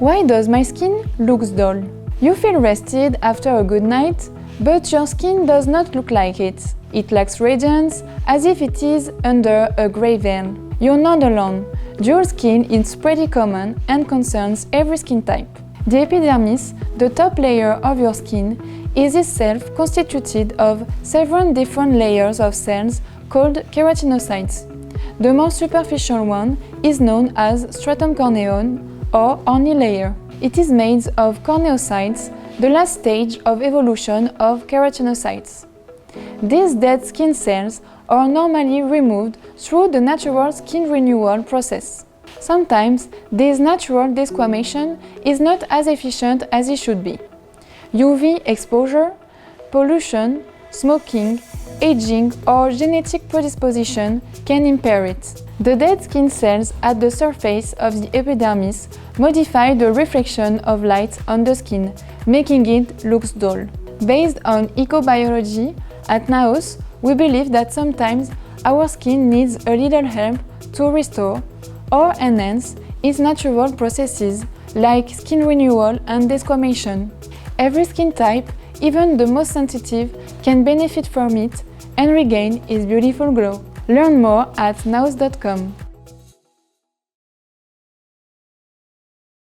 Why does my skin look dull? You feel rested after a good night, but your skin does not look like it. It lacks radiance, as if it is under a grey veil. You're not alone. Dull skin is pretty common and concerns every skin type. The epidermis, the top layer of your skin, is itself constituted of several different layers of cells called keratinocytes. The more superficial one is known as stratum corneum or horny layer. It is made of corneocytes, the last stage of evolution of keratinocytes. These dead skin cells are normally removed through the natural skin renewal process. Sometimes this natural desquamation is not as efficient as it should be. UV exposure, pollution, smoking, aging or genetic predisposition can impair it. The dead skin cells at the surface of the epidermis modify the reflection of light on the skin, making it look dull. Based on ecobiology, at NAOS, we believe that sometimes our skin needs a little help to restore or enhance its natural processes like skin renewal and desquamation. Every skin type, even the most sensitive, can benefit from it and regain its beautiful glow. Learn more at naos.com.